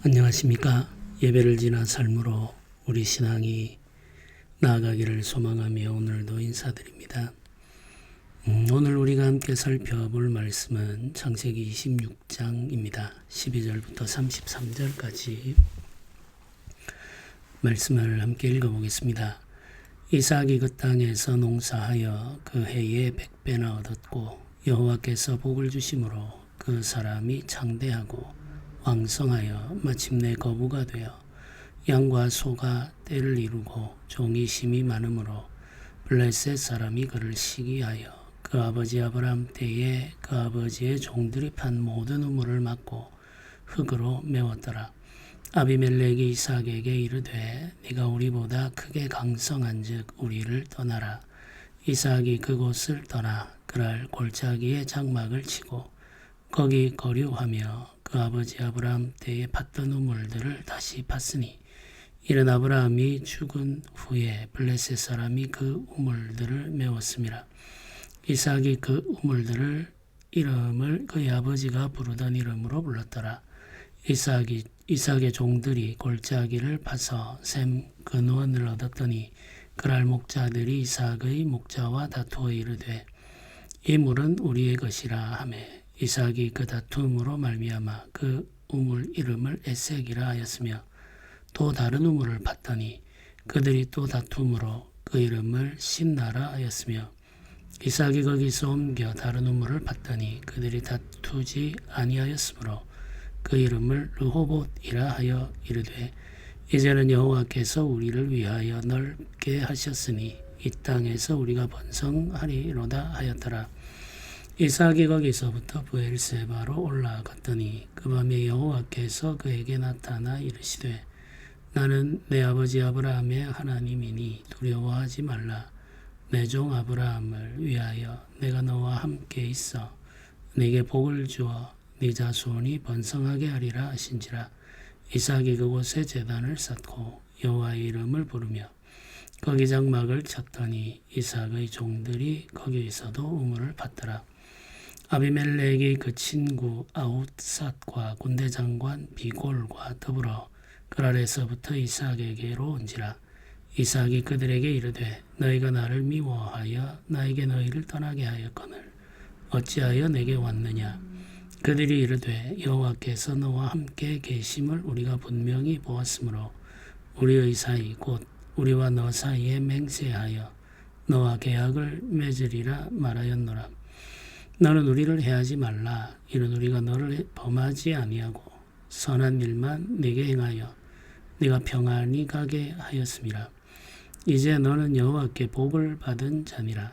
안녕하십니까. 예배를 지나 삶으로 우리 신앙이 나아가기를 소망하며 오늘도 인사드립니다. 오늘 우리가 함께 살펴볼 말씀은 창세기 26장입니다. 12절부터 33절까지 말씀을 함께 읽어보겠습니다. 이삭이 그 땅에서 농사하여 그 해에 100배나 얻었고 여호와께서 복을 주심으로 그 사람이 창대하고 왕성하여 마침내 거부가 되어 양과 소가 떼를 이루고 종이 심이 많으므로 블레셋 사람이 그를 시기하여 그 아버지 아브라함 때에 그 아버지의 종들이 판 모든 우물을 막고 흙으로 메웠더라. 아비멜렉이 이삭에게 이르되 네가 우리보다 크게 강성한즉 우리를 떠나라. 이삭이 그곳을 떠나 그날 골짜기에 장막을 치고 거기 거류하며 그 아버지 아브라함 때에 팠던 우물들을 다시 팠으니 이는 아브라함이 죽은 후에 블레셋 사람이 그 우물들을 메웠음이라. 이삭이 그 우물들을 이름을 그의 아버지가 부르던 이름으로 불렀더라. 이삭의 종들이 골짜기를 파서 샘 근원을 얻었더니 그날 목자들이 이삭의 목자와 다투어 이르되 이 물은 우리의 것이라 하매 이삭이 그 다툼으로 말미암아 그 우물 이름을 에색이라 하였으며 또 다른 우물을 팠더니 그들이 또 다툼으로 그 이름을 심나라 하였으며 이삭이 거기서 옮겨 다른 우물을 팠더니 그들이 다투지 아니하였으므로 그 이름을 르호봇이라 하여 이르되 이제는 여호와께서 우리를 위하여 넓게 하셨으니 이 땅에서 우리가 번성하리로다 하였더라. 이삭이 거기서부터 브엘세바로 올라갔더니 그 밤에 여호와께서 그에게 나타나 이르시되 나는 내 아버지 아브라함의 하나님이니 두려워하지 말라. 내 종 아브라함을 위하여 내가 너와 함께 있어 네게 복을 주어 네 자손이 번성하게 하리라 하신지라. 이삭이 그곳에 제단을 쌓고 여호와의 이름을 부르며 거기 장막을 쳤더니 이삭의 종들이 거기에서도 우물을 팠더라. 아비멜렉이 그 친구 아웃삿과 군대장관 비골과 더불어 그랄에서부터 이삭에게로 온지라. 이삭이 그들에게 이르되 너희가 나를 미워하여 나에게 너희를 떠나게 하였거늘 어찌하여 내게 왔느냐. 그들이 이르되 여호와께서 너와 함께 계심을 우리가 분명히 보았으므로 우리의 사이 곧 우리와 너 사이에 맹세하여 너와 계약을 맺으리라 말하였노라. 너는 우리를 해하지 말라. 이는 우리가 너를 범하지 아니하고 선한 일만 네게 행하여 네가 평안히 가게 하였음이라. 이제 너는 여호와께 복을 받은 자니라.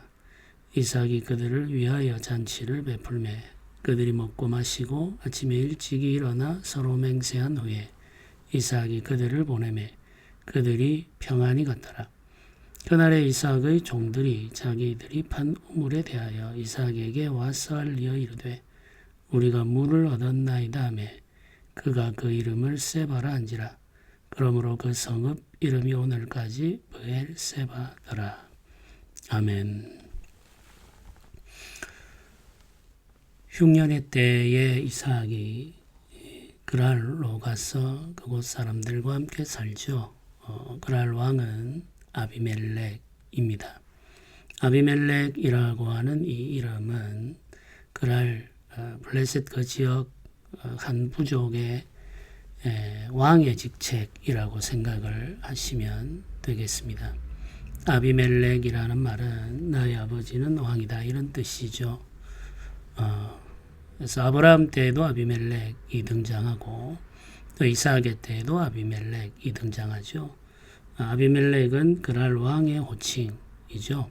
이삭이 그들을 위하여 잔치를 베풀매 그들이 먹고 마시고 아침에 일찍이 일어나 서로 맹세한 후에 이삭이 그들을 보내매 그들이 평안히 갔더라. 그날에 이삭의 종들이 자기들이 판 우물에 대하여 이삭에게 와서 알리어 이르되 우리가 물을 얻었나이다 하매 그가 그 이름을 세바라 한지라. 그러므로 그 성읍 이름이 오늘까지 브엘세바더라. 아멘. 흉년의 때에 이삭이 그랄로 가서 그곳 사람들과 함께 살죠. 그랄 왕은 아비멜렉입니다. 아비멜렉이라고 하는 이 이름은 그랄 블레셋 그 지역 한 부족의 왕의 직책이라고 생각을 하시면 되겠습니다. 아비멜렉이라는 말은 나의 아버지는 왕이다 이런 뜻이죠. 그래서 아브라함 때에도 아비멜렉이 등장하고 또 이삭의 때에도 아비멜렉이 등장하죠. 아비멜렉은 그랄 왕의 호칭이죠.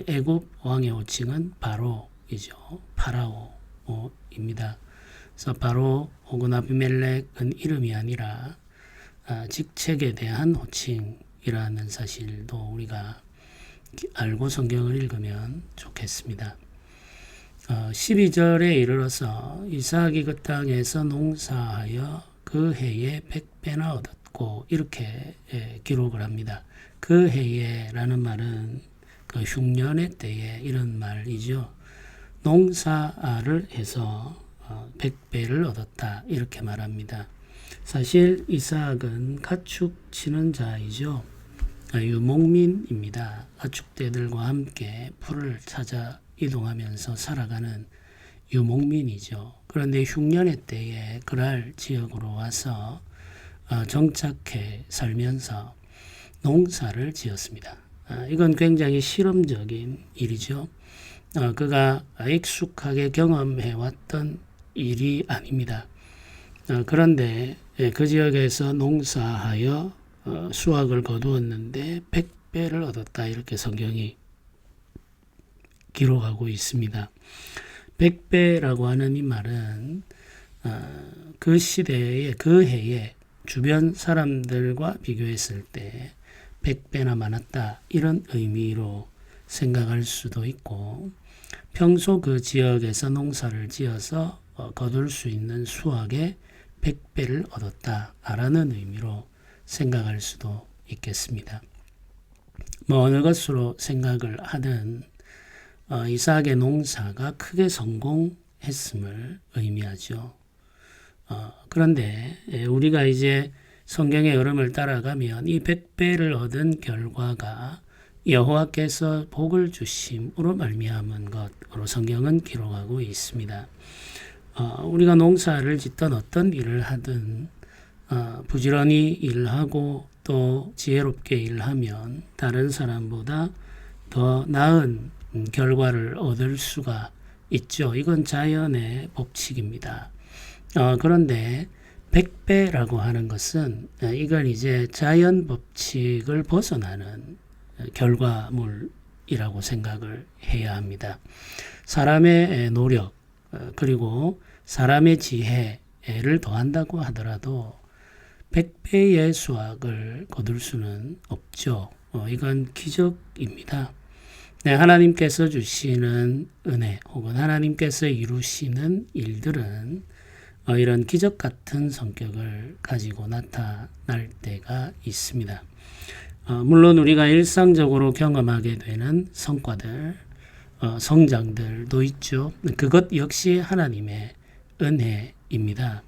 애굽 왕의 호칭은 바로이죠. 파라오입니다. 그래서 바로 혹은 아비멜렉은 이름이 아니라 직책에 대한 호칭이라는 사실도 우리가 알고 성경을 읽으면 좋겠습니다. 12절에 이르러서 이삭이 그 땅에서 농사하여 그 해에 100배나 얻었고 이렇게 기록을 합니다. 그 해에라는 말은 그 흉년의 때에 이런 말이죠. 농사를 해서 100배를 얻었다 이렇게 말합니다. 사실 이삭은 가축 치는 자이죠. 유목민입니다. 가축대들과 함께 풀을 찾아 이동하면서 살아가는 유목민이죠. 그런데 흉년의 때에 그랄 지역으로 와서 정착해 살면서 농사를 지었습니다. 이건 굉장히 실험적인 일이죠. 그가 익숙하게 경험해왔던 일이 아닙니다. 그런데 그 지역에서 농사하여 수확을 거두었는데 100배를 얻었다, 이렇게 성경이 기록하고 있습니다. 100배라고 하는 이 말은 그 시대에, 그 해에 주변 사람들과 비교했을 때 100배나 많았다, 이런 의미로 생각할 수도 있고, 평소 그 지역에서 농사를 지어서 거둘 수 있는 수확의 100배를 얻었다라는 의미로 생각할 수도 있겠습니다. 어느 것으로 생각을 하든 이삭의 농사가 크게 성공했음을 의미하죠. 그런데 우리가 이제 성경의 흐름을 따라가면 이 100배를 얻은 결과가 여호와께서 복을 주심으로 말미암은 것으로 성경은 기록하고 있습니다. 우리가 농사를 짓든 어떤 일을 하든 부지런히 일하고 또 지혜롭게 일하면 다른 사람보다 더 나은 결과를 얻을 수가 있죠. 이건 자연의 법칙입니다. 그런데 100배라고 하는 것은 이걸 이제 자연 법칙을 벗어나는 결과물이라고 생각을 해야 합니다. 사람의 노력 그리고 사람의 지혜를 더한다고 하더라도 100배의 수확을 거둘 수는 없죠. 이건 기적입니다. 하나님께서 주시는 은혜 혹은 하나님께서 이루시는 일들은 이런 기적 같은 성격을 가지고 나타날 때가 있습니다. 물론 우리가 일상적으로 경험하게 되는 성과들, 성장들도 있죠. 그것 역시 하나님의 은혜입니다.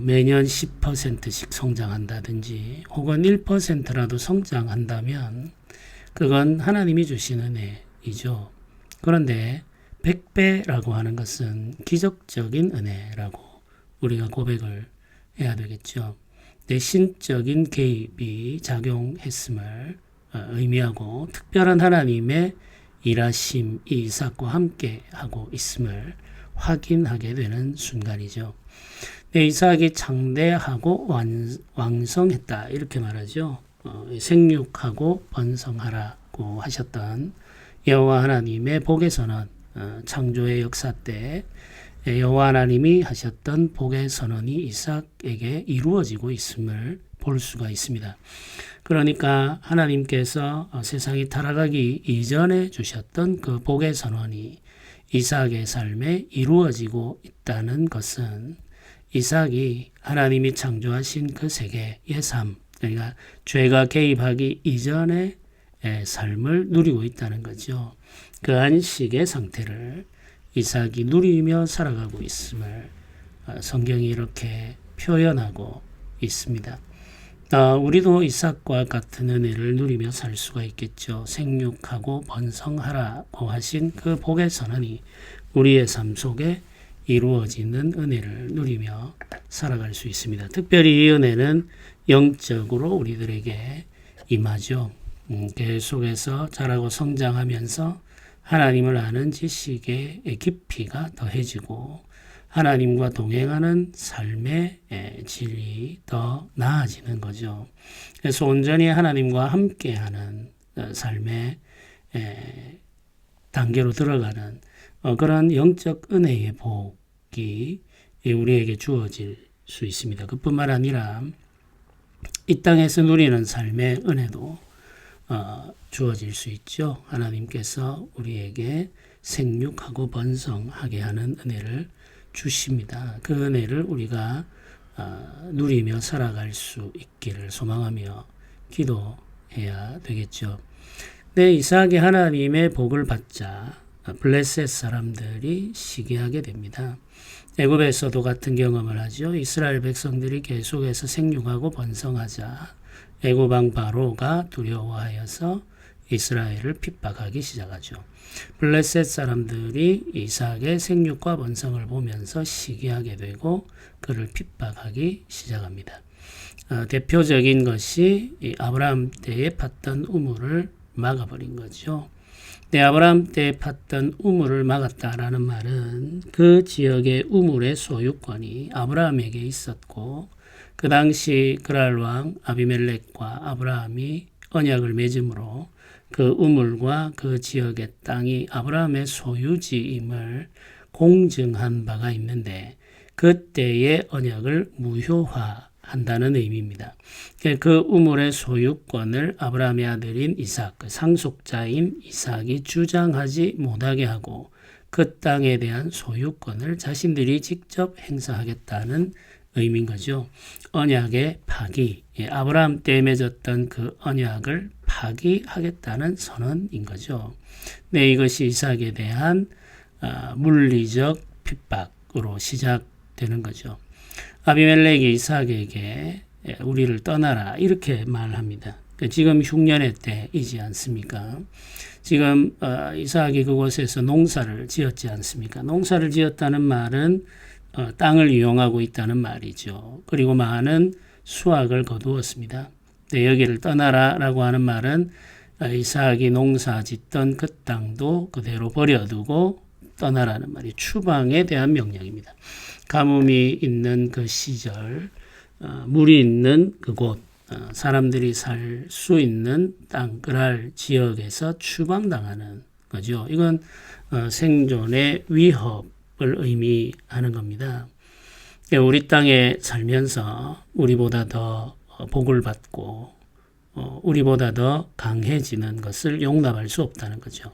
매년 10%씩 성장한다든지 혹은 1%라도 성장한다면 그건 하나님이 주신 은혜이죠. 그런데 100배라고 하는 것은 기적적인 은혜라고 우리가 고백을 해야 되겠죠. 내 신적인 개입이 작용했음을 의미하고 특별한 하나님의 일하심이 이삭과 함께 하고 있음을 확인하게 되는 순간이죠. 이삭이 창대하고 왕성했다, 이렇게 말하죠. 생육하고 번성하라고 하셨던 여호와 하나님의 복의 선언, 창조의 역사 때 여호와 하나님이 하셨던 복의 선언이 이삭에게 이루어지고 있음을 볼 수가 있습니다. 그러니까 하나님께서 세상이 타락하기 이전에 주셨던 그 복의 선언이 이삭의 삶에 이루어지고 있다는 것은 이삭이 하나님이 창조하신 그 세계의 삶, 그러니까 죄가 개입하기 이전의 삶을 누리고 있다는 거죠. 그 안식의 상태를 이삭이 누리며 살아가고 있음을 성경이 이렇게 표현하고 있습니다. 우리도 이삭과 같은 은혜를 누리며 살 수가 있겠죠. 생육하고 번성하라고 하신 그 복의 선언이 우리의 삶 속에 이루어지는 은혜를 누리며 살아갈 수 있습니다. 특별히 이 은혜는 영적으로 우리들에게 임하죠. 계속해서 자라고 성장하면서 하나님을 아는 지식의 깊이가 더해지고 하나님과 동행하는 삶의 질이 더 나아지는 거죠. 그래서 온전히 하나님과 함께하는 삶의 단계로 들어가는 그런 영적 은혜의 복이 우리에게 주어질 수 있습니다. 그뿐만 아니라 이 땅에서 누리는 삶의 은혜도 주어질 수 있죠. 하나님께서 우리에게 생육하고 번성하게 하는 은혜를 주십니다. 그 은혜를 우리가 누리며 살아갈 수 있기를 소망하며 기도해야 되겠죠. 이삭이 하나님의 복을 받자 블레셋 사람들이 시기하게 됩니다. 애굽에서도 같은 경험을 하죠. 이스라엘 백성들이 계속해서 생육하고 번성하자 애굽 왕 바로가 두려워하여서 이스라엘을 핍박하기 시작하죠. 블레셋 사람들이 이삭의 생육과 번성을 보면서 시기하게 되고 그를 핍박하기 시작합니다. 대표적인 것이 이 아브라함 때에 팠던 우물을 막아버린 거죠. 아브라함 때 팠던 우물을 막았다라는 말은 그 지역의 우물의 소유권이 아브라함에게 있었고 그 당시 그랄 왕 아비멜렉과 아브라함이 언약을 맺음으로 그 우물과 그 지역의 땅이 아브라함의 소유지임을 공증한 바가 있는데 그때의 언약을 무효화한다는 의미입니다. 그 우물의 소유권을 아브라함의 아들인 이삭, 그 상속자인 이삭이 주장하지 못하게 하고 그 땅에 대한 소유권을 자신들이 직접 행사하겠다는 의미인 거죠. 언약의 파기, 아브라함 때 맺었던 그 언약을 파기하겠다는 선언인 거죠. 네, 이것이 이삭에 대한 물리적 핍박으로 시작되는 거죠. 아비멜렉이 이삭에게 우리를 떠나라 이렇게 말합니다. 지금 흉년의 때이지 않습니까? 지금 이삭이 그곳에서 농사를 지었지 않습니까? 농사를 지었다는 말은 땅을 이용하고 있다는 말이죠. 그리고 많은 수확을 거두었습니다. 네, 여기를 떠나라라고 하는 말은 이삭이 농사 짓던 그 땅도 그대로 버려두고 떠나라는 말이 추방에 대한 명령입니다. 가뭄이 있는 그 시절, 물이 있는 그곳, 사람들이 살 수 있는 땅, 그랄 지역에서 추방당하는 거죠. 이건 생존의 위협을 의미하는 겁니다. 우리 땅에 살면서 우리보다 더 복을 받고 우리보다 더 강해지는 것을 용납할 수 없다는 거죠.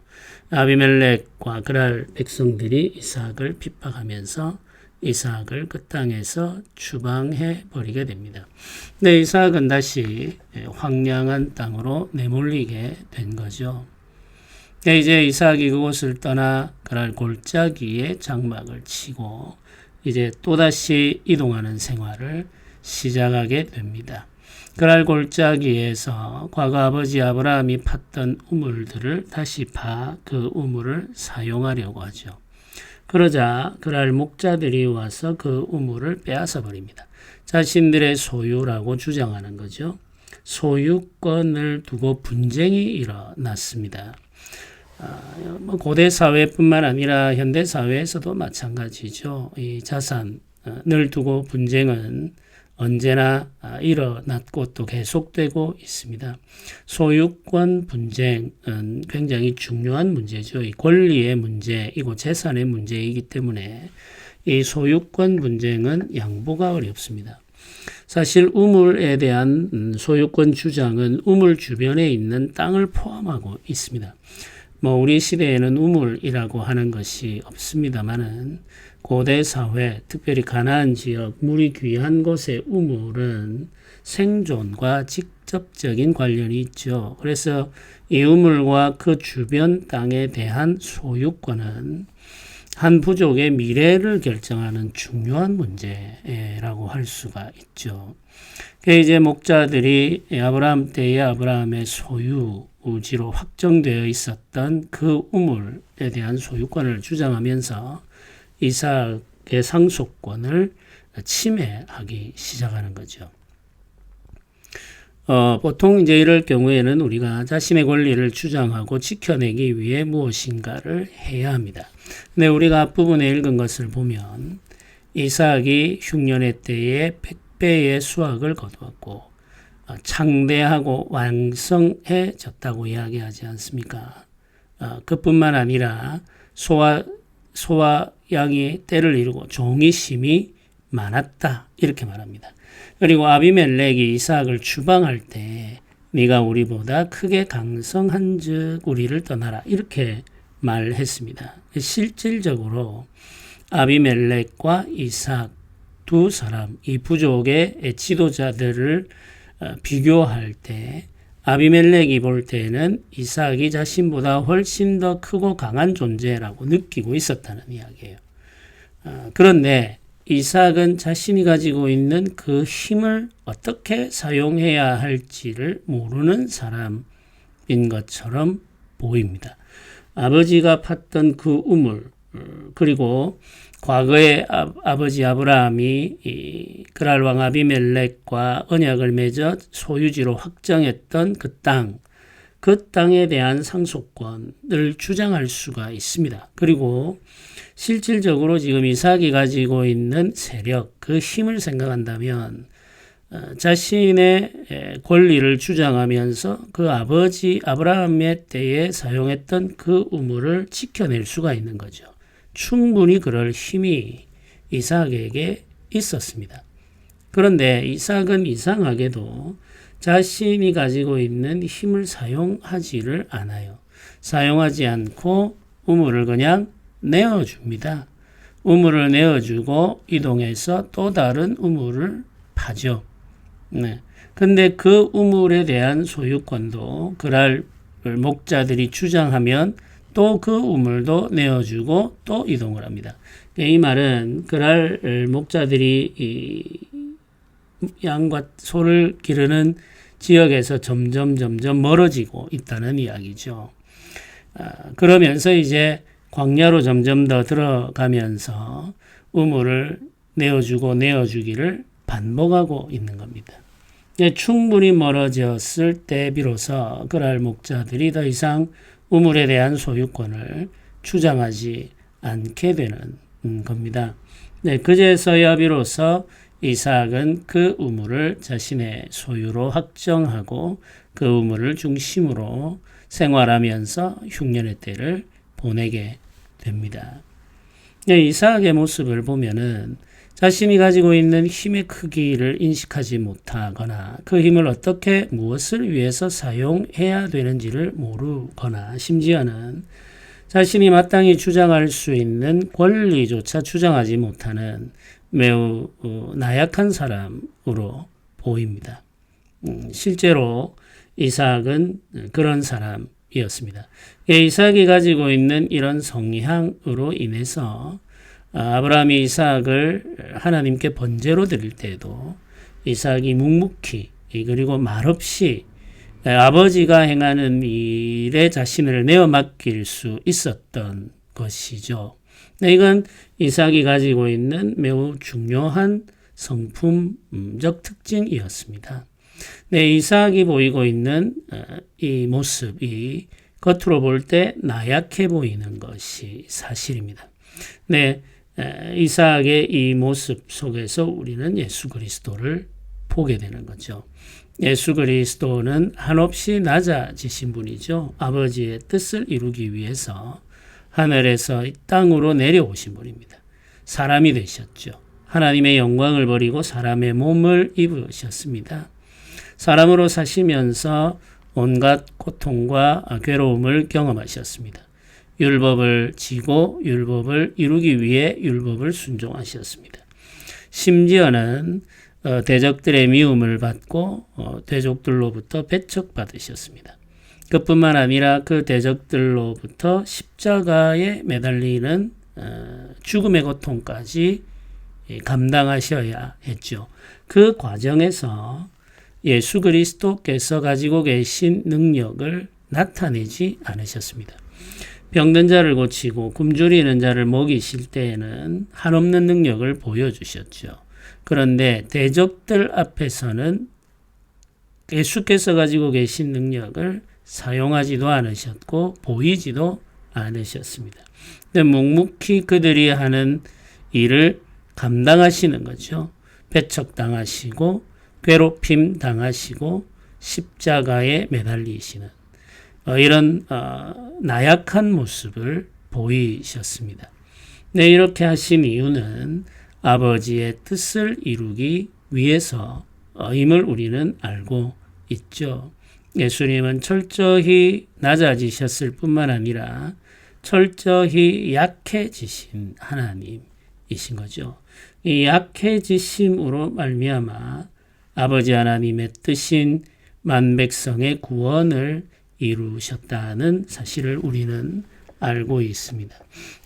아비멜렉과 그랄 백성들이 이삭을 핍박하면서 이삭을 그 땅에서 추방해 버리게 됩니다. 네, 이삭은 다시 황량한 땅으로 내몰리게 된 거죠. 네, 이제 이삭이 그곳을 떠나 그랄 골짜기에 장막을 치고 이제 또다시 이동하는 생활을 시작하게 됩니다. 그랄 골짜기에서 과거 아버지 아브라함이 팠던 우물들을 다시 파 그 우물을 사용하려고 하죠. 그러자 그랄 목자들이 와서 그 우물을 빼앗아 버립니다. 자신들의 소유라고 주장하는 거죠. 소유권을 두고 분쟁이 일어났습니다. 고대 사회뿐만 아니라 현대 사회에서도 마찬가지죠. 이 자산을 두고 분쟁은 언제나 일어났고 또 계속되고 있습니다. 소유권 분쟁은 굉장히 중요한 문제죠. 이 권리의 문제이고 재산의 문제이기 때문에 이 소유권 분쟁은 양보가 어렵습니다. 사실 우물에 대한 소유권 주장은 우물 주변에 있는 땅을 포함하고 있습니다. 우리 시대에는 우물이라고 하는 것이 없습니다만은 고대 사회, 특별히 가나안 지역, 물이 귀한 곳의 우물은 생존과 직접적인 관련이 있죠. 그래서 이 우물과 그 주변 땅에 대한 소유권은 한 부족의 미래를 결정하는 중요한 문제라고 할 수가 있죠. 이제 목자들이 아브라함 때의 아브라함의 소유지로 확정되어 있었던 그 우물에 대한 소유권을 주장하면서 이삭의 상속권을 침해하기 시작하는 거죠. 보통 이제 이럴 경우에는 우리가 자신의 권리를 주장하고 지켜내기 위해 무엇인가를 해야 합니다. 근데 우리가 앞부분에 읽은 것을 보면 이삭이 흉년의 때에 100배의 수확을 거두었고 창대하고 왕성해졌다고 이야기하지 않습니까? 그뿐만 아니라 소와 양이 때를 이루고 종이 심이 많았다 이렇게 말합니다. 그리고 아비멜렉이 이삭을 추방할 때 네가 우리보다 크게 강성한즉 우리를 떠나라 이렇게 말했습니다. 실질적으로 아비멜렉과 이삭 두 사람 이 부족의 지도자들을 비교할 때 아비멜렉이 볼 때는 이삭이 자신보다 훨씬 더 크고 강한 존재라고 느끼고 있었다는 이야기예요. 그런데 이삭은 자신이 가지고 있는 그 힘을 어떻게 사용해야 할지를 모르는 사람인 것처럼 보입니다. 아버지가 팠던 그 우물, 그리고 과거에 아버지 아브라함이 그랄 왕 아비멜렉과 언약을 맺어 소유지로 확정했던 그 땅에 대한 상속권을 주장할 수가 있습니다. 그리고 실질적으로 지금 이삭이 가지고 있는 세력, 그 힘을 생각한다면 자신의 권리를 주장하면서 그 아버지 아브라함의 때에 사용했던 그 우물을 지켜낼 수가 있는 거죠. 충분히 그럴 힘이 이삭에게 있었습니다. 그런데 이삭은 이상하게도 자신이 가지고 있는 힘을 사용하지를 않아요. 사용하지 않고 우물을 그냥 내어줍니다. 우물을 내어주고 이동해서 또 다른 우물을 파죠. 네. 근데 그 우물에 대한 소유권도 그랄 목자들이 주장하면 또 그 우물도 내어주고 또 이동을 합니다. 이 말은 그랄 목자들이 이 양과 소를 기르는 지역에서 점점 멀어지고 있다는 이야기죠. 그러면서 이제 광야로 점점 더 들어가면서 우물을 내어주고 내어주기를 반복하고 있는 겁니다. 충분히 멀어졌을 때 비로소 그랄 목자들이 더 이상 우물에 대한 소유권을 주장하지 않게 되는 겁니다. 그제서야 비로소 이삭은 그 우물을 자신의 소유로 확정하고 그 우물을 중심으로 생활하면서 흉년의 때를 보내게 됩니다. 이삭의 모습을 보면은 자신이 가지고 있는 힘의 크기를 인식하지 못하거나 그 힘을 어떻게 무엇을 위해서 사용해야 되는지를 모르거나 심지어는 자신이 마땅히 주장할 수 있는 권리조차 주장하지 못하는 매우 나약한 사람으로 보입니다. 실제로 이삭은 그런 사람이었습니다. 이삭이 가지고 있는 이런 성향으로 인해서 아브라함이 이삭을 하나님께 번제로 드릴 때에도 이삭이 묵묵히 그리고 말없이 아버지가 행하는 일에 자신을 내어 맡길 수 있었던 것이죠. 이건 이삭이 가지고 있는 매우 중요한 성품적 특징이었습니다. 이삭이 보이고 있는 이 모습이 겉으로 볼 때 나약해 보이는 것이 사실입니다. 이삭의 이 모습 속에서 우리는 예수 그리스도를 보게 되는 거죠. 예수 그리스도는 한없이 낮아지신 분이죠. 아버지의 뜻을 이루기 위해서 하늘에서 이 땅으로 내려오신 분입니다. 사람이 되셨죠. 하나님의 영광을 버리고 사람의 몸을 입으셨습니다. 사람으로 사시면서 온갖 고통과 괴로움을 경험하셨습니다. 율법을 지고 율법을 이루기 위해 율법을 순종하셨습니다. 심지어는 대적들의 미움을 받고 대적들로부터 배척받으셨습니다. 그뿐만 아니라 그 대적들로부터 십자가에 매달리는 죽음의 고통까지 감당하셔야 했죠. 그 과정에서 예수 그리스도께서 가지고 계신 능력을 나타내지 않으셨습니다. 병든 자를 고치고 굶주리는 자를 먹이실 때에는 한없는 능력을 보여주셨죠. 그런데 대적들 앞에서는 예수께서 가지고 계신 능력을 사용하지도 않으셨고 보이지도 않으셨습니다. 근데 묵묵히 그들이 하는 일을 감당하시는 거죠. 배척당하시고 괴롭힘 당하시고 십자가에 매달리시는 이런 나약한 모습을 보이셨습니다. 이렇게 하신 이유는 아버지의 뜻을 이루기 위해서임을 우리는 알고 있죠. 예수님은 철저히 낮아지셨을 뿐만 아니라 철저히 약해지신 하나님이신 거죠. 이 약해지심으로 말미암아 아버지 하나님의 뜻인 만백성의 구원을 이루셨다는 사실을 우리는 알고 있습니다.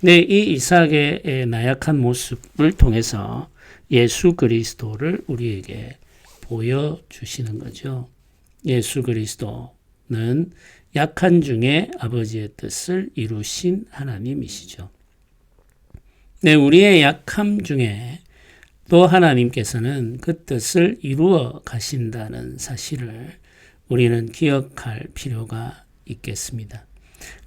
네, 이 이삭의 나약한 모습을 통해서 예수 그리스도를 우리에게 보여주시는 거죠. 예수 그리스도는 약한 중에 아버지의 뜻을 이루신 하나님이시죠. 네, 우리의 약함 중에 또 하나님께서는 그 뜻을 이루어 가신다는 사실을 우리는 기억할 필요가 있겠습니다.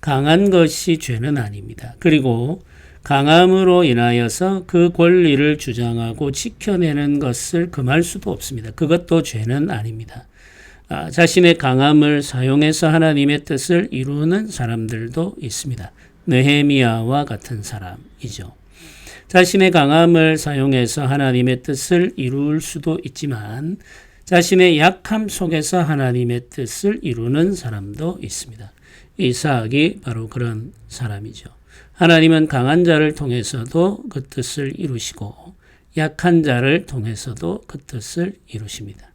강한 것이 죄는 아닙니다. 그리고 강함으로 인하여서 그 권리를 주장하고 지켜내는 것을 금할 수도 없습니다. 그것도 죄는 아닙니다. 자신의 강함을 사용해서 하나님의 뜻을 이루는 사람들도 있습니다. 느헤미야와 같은 사람이죠. 자신의 강함을 사용해서 하나님의 뜻을 이룰 수도 있지만 자신의 약함 속에서 하나님의 뜻을 이루는 사람도 있습니다. 이삭이 바로 그런 사람이죠. 하나님은 강한 자를 통해서도 그 뜻을 이루시고 약한 자를 통해서도 그 뜻을 이루십니다.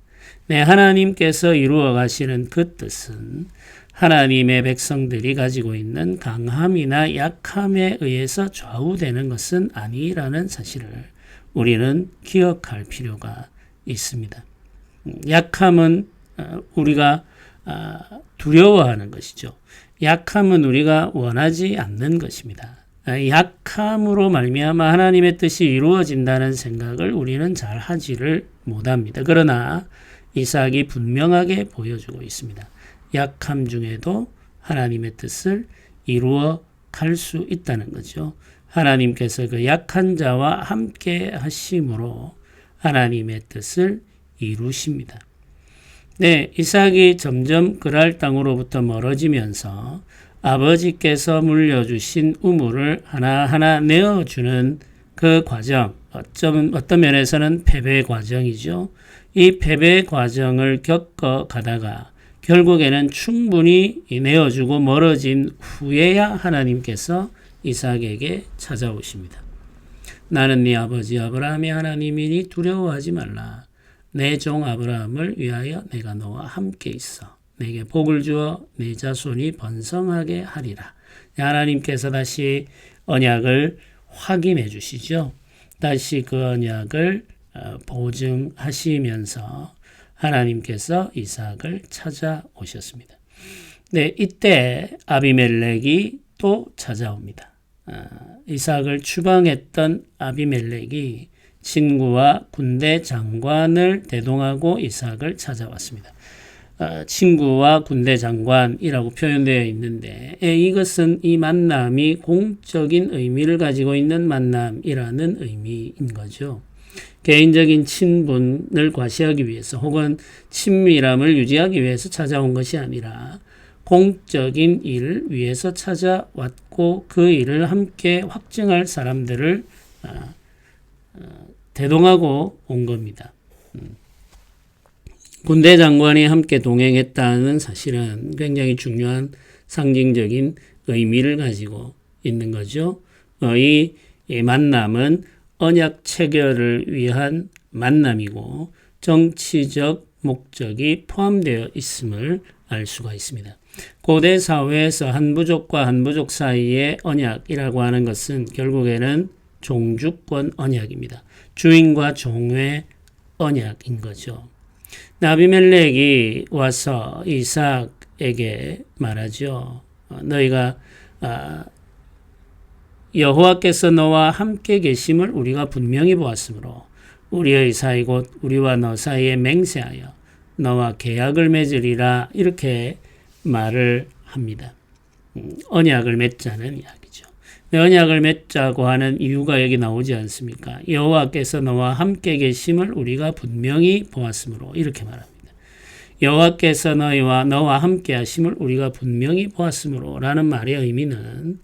네, 하나님께서 이루어 가시는 그 뜻은 하나님의 백성들이 가지고 있는 강함이나 약함에 의해서 좌우되는 것은 아니라는 사실을 우리는 기억할 필요가 있습니다. 약함은 우리가 두려워하는 것이죠. 약함은 우리가 원하지 않는 것입니다. 약함으로 말미암아 하나님의 뜻이 이루어진다는 생각을 우리는 잘 하지를 못합니다. 그러나 이삭이 분명하게 보여주고 있습니다. 약함 중에도 하나님의 뜻을 이루어 갈 수 있다는 거죠. 하나님께서 그 약한 자와 함께 하심으로 하나님의 뜻을 이루십니다. 네, 이삭이 점점 그랄 땅으로부터 멀어지면서 아버지께서 물려주신 우물을 하나하나 내어주는 그 과정, 어떤 면에서는 패배 과정이죠. 이 패배 과정을 겪어 가다가 결국에는 충분히 내어주고 멀어진 후에야 하나님께서 이삭에게 찾아오십니다. 나는 네 아버지 아브라함의 하나님이니 두려워하지 말라. 내 종 아브라함을 위하여 내가 너와 함께 있어. 내게 복을 주어 내 자손이 번성하게 하리라. 하나님께서 다시 언약을 확인해 주시죠. 다시 그 언약을 보증하시면서 하나님께서 이삭을 찾아오셨습니다. 네, 이때 아비멜렉이 또 찾아옵니다. 이삭을 추방했던 아비멜렉이 친구와 군대 장관을 대동하고 이삭을 찾아왔습니다. 친구와 군대 장관이라고 표현되어 있는데 이것은 이 만남이 공적인 의미를 가지고 있는 만남이라는 의미인 거죠. 개인적인 친분을 과시하기 위해서 혹은 친밀함을 유지하기 위해서 찾아온 것이 아니라 공적인 일을 위해서 찾아왔고 그 일을 함께 확증할 사람들을 대동하고 온 겁니다. 군대 장관이 함께 동행했다는 사실은 굉장히 중요한 상징적인 의미를 가지고 있는 거죠. 이 만남은 언약 체결을 위한 만남이고 정치적 목적이 포함되어 있음을 알 수가 있습니다. 고대 사회에서 한 부족과 한 부족 사이의 언약이라고 하는 것은 결국에는 종주권 언약입니다. 주인과 종의 언약인 거죠. 아비멜렉이 와서 이삭에게 말하죠. 너희가 여호와께서 너와 함께 계심을 우리가 분명히 보았으므로 우리의 사이 곧 우리와 너 사이에 맹세하여 너와 계약을 맺으리라 이렇게 말을 합니다. 언약을 맺자는 이야기죠. 언약을 맺자고 하는 이유가 여기 나오지 않습니까? 여호와께서 너와 함께 계심을 우리가 분명히 보았으므로 이렇게 말합니다. 여호와께서 너와 함께 하심을 우리가 분명히 보았으므로 라는 말의 의미는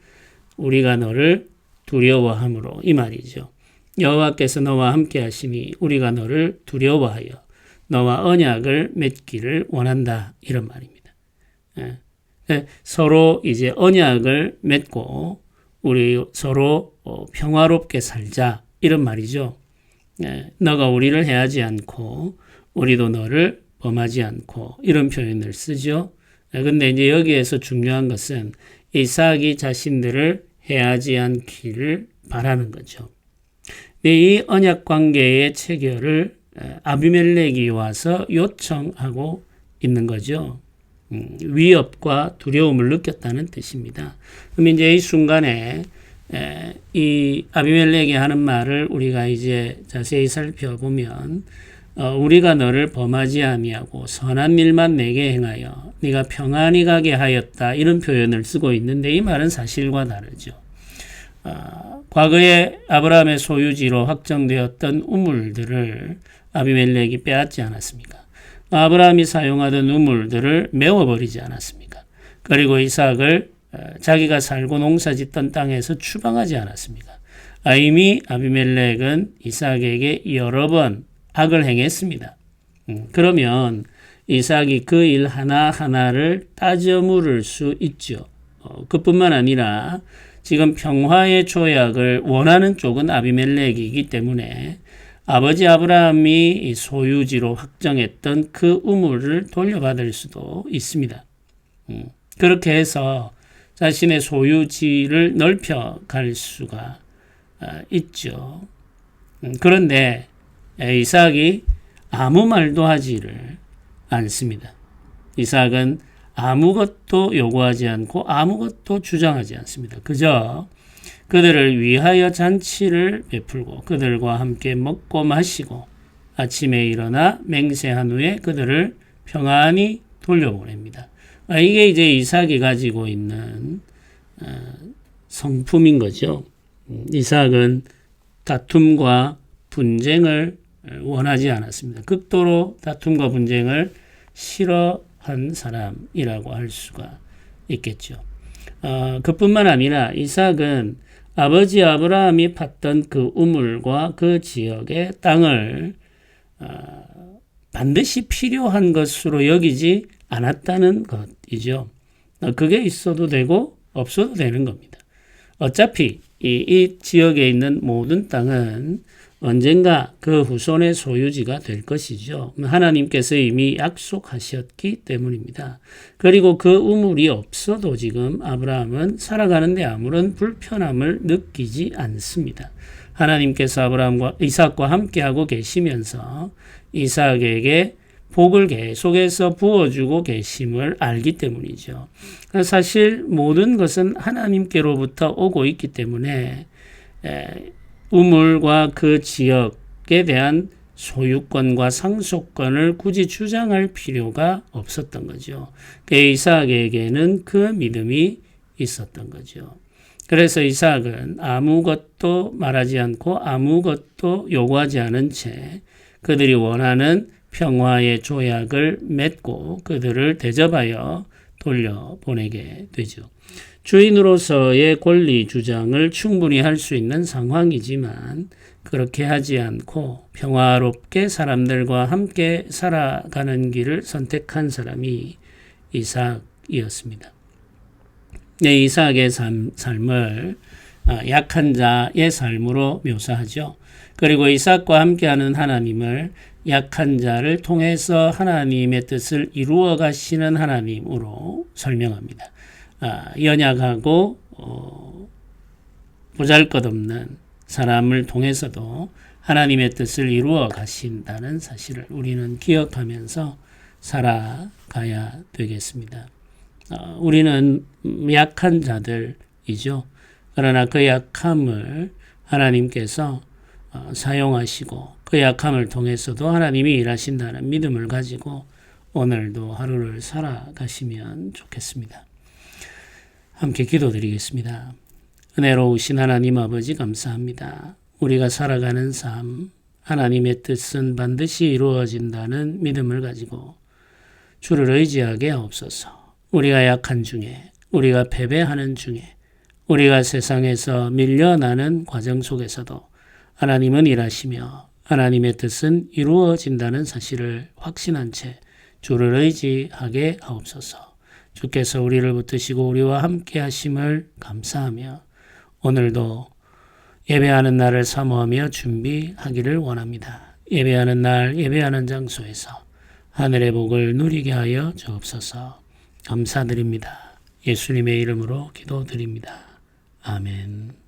우리가 너를 두려워함으로 이 말이죠. 여호와께서 너와 함께 하시니 우리가 너를 두려워하여 너와 언약을 맺기를 원한다 이런 말입니다. 서로 이제 언약을 맺고 우리 서로 평화롭게 살자 이런 말이죠. 너가 우리를 해하지 않고 우리도 너를 범하지 않고 이런 표현을 쓰죠. 근데 이제 여기에서 중요한 것은 이삭이 자신들을 해하지 않기를 바라는 거죠. 이 언약 관계의 체결을 아비멜렉이 와서 요청하고 있는 거죠. 위협과 두려움을 느꼈다는 뜻입니다. 그럼 이제 이 순간에 이 아비멜렉이 하는 말을 우리가 이제 자세히 살펴보면 우리가 너를 범하지 아니하고 선한 일만 내게 행하여 네가 평안히 가게 하였다 이런 표현을 쓰고 있는데 이 말은 사실과 다르죠. 과거에 아브라함의 소유지로 확정되었던 우물들을 아비멜렉이 빼앗지 않았습니까? 아브라함이 사용하던 우물들을 메워버리지 않았습니까? 그리고 이삭을 자기가 살고 농사짓던 땅에서 추방하지 않았습니까? 이미 아비멜렉은 이삭에게 여러 번 악을 행했습니다. 그러면 이삭이 그 일 하나하나를 따져 물을 수 있죠. 그뿐만 아니라 지금 평화의 조약을 원하는 쪽은 아비멜렉이기 때문에 아버지 아브라함이 소유지로 확정했던 그 우물을 돌려받을 수도 있습니다. 그렇게 해서 자신의 소유지를 넓혀갈 수가 있죠. 그런데 이삭이 아무 말도 하지를 않습니다. 이삭은 아무것도 요구하지 않고 아무것도 주장하지 않습니다. 그저 그들을 위하여 잔치를 베풀고 그들과 함께 먹고 마시고 아침에 일어나 맹세한 후에 그들을 평안히 돌려보냅니다. 이게 이제 이삭이 가지고 있는 성품인 거죠. 이삭은 다툼과 분쟁을 원하지 않았습니다. 극도로 다툼과 분쟁을 싫어한 사람이라고 할 수가 있겠죠. 그뿐만 아니라 이삭은 아버지 아브라함이 팠던 그 우물과 그 지역의 땅을 반드시 필요한 것으로 여기지 않았다는 것이죠. 그게 있어도 되고 없어도 되는 겁니다. 어차피 이 지역에 있는 모든 땅은 언젠가 그 후손의 소유지가 될 것이죠. 하나님께서 이미 약속하셨기 때문입니다. 그리고 그 우물이 없어도 지금 아브라함은 살아가는데 아무런 불편함을 느끼지 않습니다. 하나님께서 아브라함과 이삭과 함께하고 계시면서 이삭에게 복을 계속해서 부어주고 계심을 알기 때문이죠. 사실 모든 것은 하나님께로부터 오고 있기 때문에 우물과 그 지역에 대한 소유권과 상속권을 굳이 주장할 필요가 없었던 거죠. 이삭에게는 그 믿음이 있었던 거죠. 그래서 이삭은 아무것도 말하지 않고 아무것도 요구하지 않은 채 그들이 원하는 평화의 조약을 맺고 그들을 대접하여 돌려보내게 되죠. 주인으로서의 권리 주장을 충분히 할 수 있는 상황이지만 그렇게 하지 않고 평화롭게 사람들과 함께 살아가는 길을 선택한 사람이 이삭이었습니다. 이삭의 삶을 약한 자의 삶으로 묘사하죠. 그리고 이삭과 함께하는 하나님을 약한 자를 통해서 하나님의 뜻을 이루어 가시는 하나님으로 설명합니다. 연약하고 보잘것없는 사람을 통해서도 하나님의 뜻을 이루어 가신다는 사실을 우리는 기억하면서 살아가야 되겠습니다. 우리는 약한 자들이죠. 그러나 그 약함을 하나님께서 사용하시고 그 약함을 통해서도 하나님이 일하신다는 믿음을 가지고 오늘도 하루를 살아가시면 좋겠습니다. 함께 기도드리겠습니다. 은혜로우신 하나님 아버지 감사합니다. 우리가 살아가는 삶, 하나님의 뜻은 반드시 이루어진다는 믿음을 가지고 주를 의지하게 하옵소서. 우리가 약한 중에, 우리가 패배하는 중에, 우리가 세상에서 밀려나는 과정 속에서도 하나님은 일하시며 하나님의 뜻은 이루어진다는 사실을 확신한 채 주를 의지하게 하옵소서. 주께서 우리를 붙드시고 우리와 함께 하심을 감사하며 오늘도 예배하는 날을 사모하며 준비하기를 원합니다. 예배하는 날, 예배하는 장소에서 하늘의 복을 누리게 하여 주옵소서. 감사드립니다. 예수님의 이름으로 기도드립니다. 아멘.